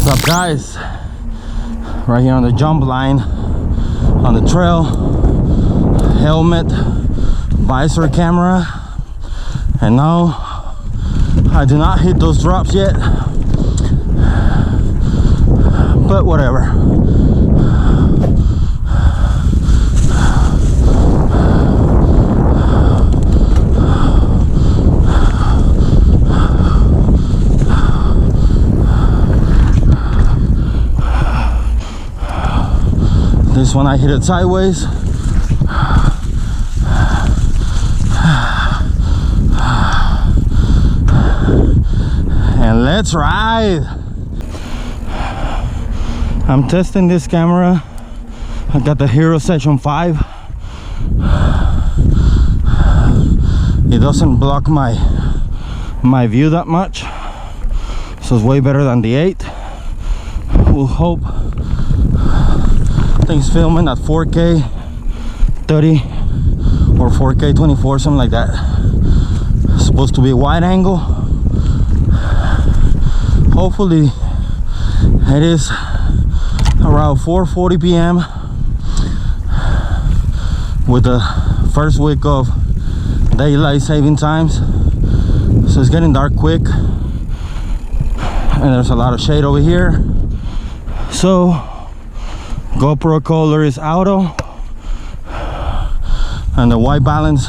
What's up, guys? Right here on the jump line on the trail, helmet, visor, camera, and now I do not hit those drops yet, but whatever. This one I hit it sideways. And let's ride. I'm testing this camera. I got the Hero Session5. It doesn't block my view that much, so it's way better than the 8. We'll hope. Things filming at 4K 30 or 4K 24, something like that. It's supposed to be a wide angle. Hopefully it is around 4:40 p.m. with the first week of daylight saving times, so it's getting dark quick and there's a lot of shade over here. So GoPro color is auto, and the white balance,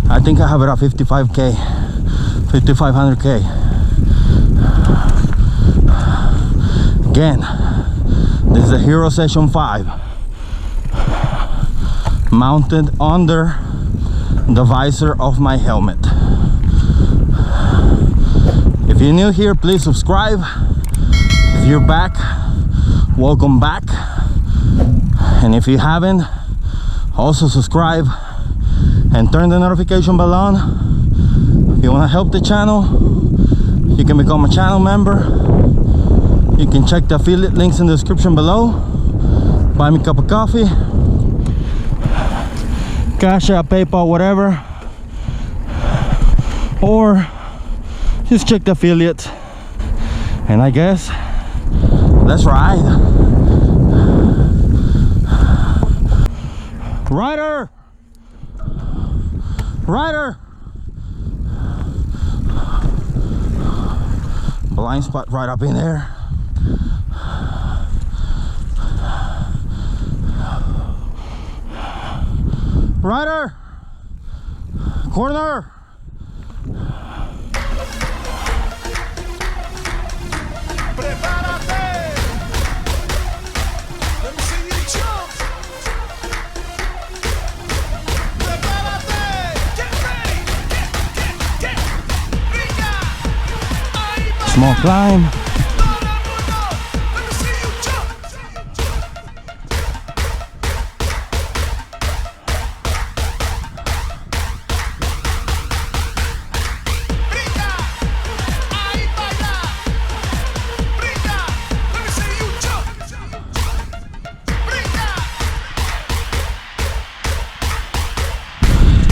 I think I have it at 55K, 5500K. Again, this is the Hero Session5, mounted under the visor of my helmet. If you're new here, please subscribe. If you're back, welcome back. And if you haven't, also subscribe and turn the notification bell on. If you want to help the channel, you can become a channel member. You can check the affiliate links in the description below. Buy me a cup of coffee, Cash App, PayPal, whatever, or just check the affiliate. And I guess let's ride. Rider! Rider! Blind spot right up in there. Rider! Corner! Small climb.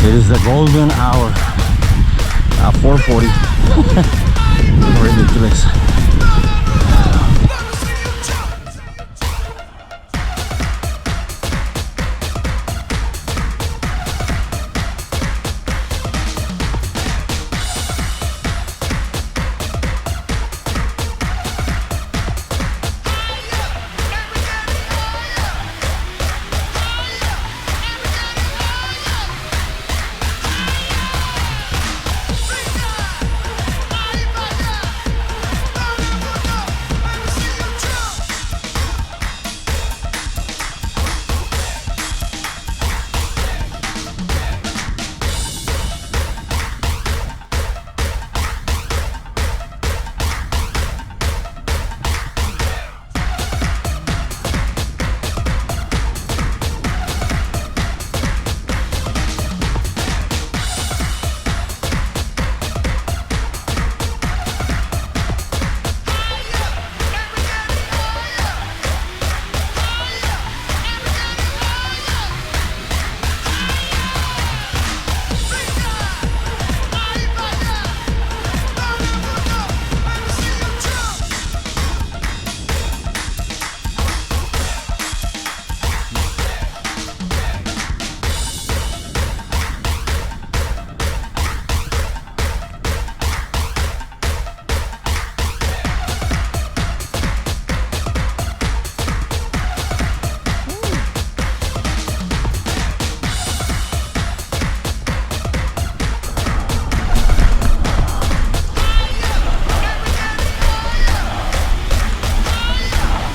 It is the golden hour at 4:40. Ridiculous.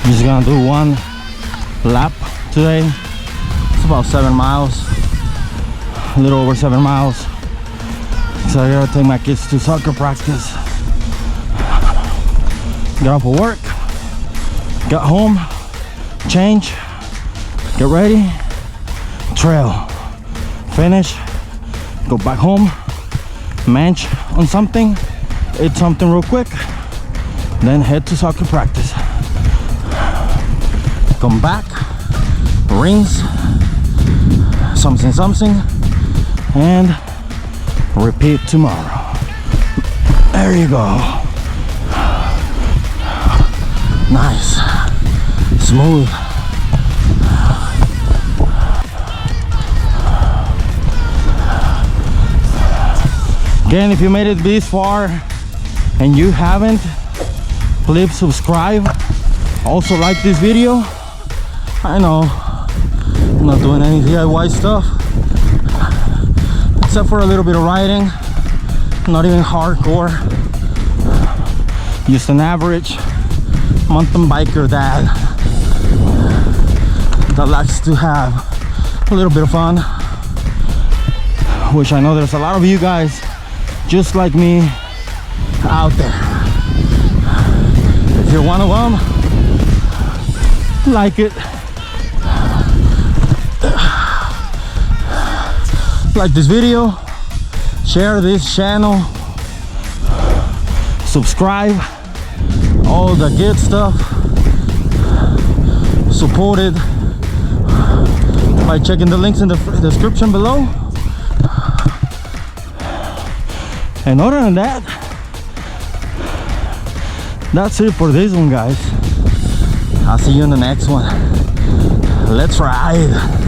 Just gonna do one lap today. It's about 7 miles, a little over 7 miles. So I gotta take my kids to soccer practice. Get off of work, got home, change, get ready, trail, finish, go back home, munch on something, eat something real quick, then head to soccer practice. Come back, rinse, something, and repeat tomorrow. There you go. Nice, smooth. Again, if you made it this far and you haven't, please subscribe. Also like this video. I know I'm not doing any DIY stuff except for a little bit of riding, not even hardcore, just an average mountain biker dad that likes to have a little bit of fun, which I know there's a lot of you guys just like me out there. If you're one of them, like it, like this video, share this channel, subscribe, all the good stuff. Support it by checking the links in the description below. And other than that, that's it for this one, guys. I'll see you in the next one. Let's ride.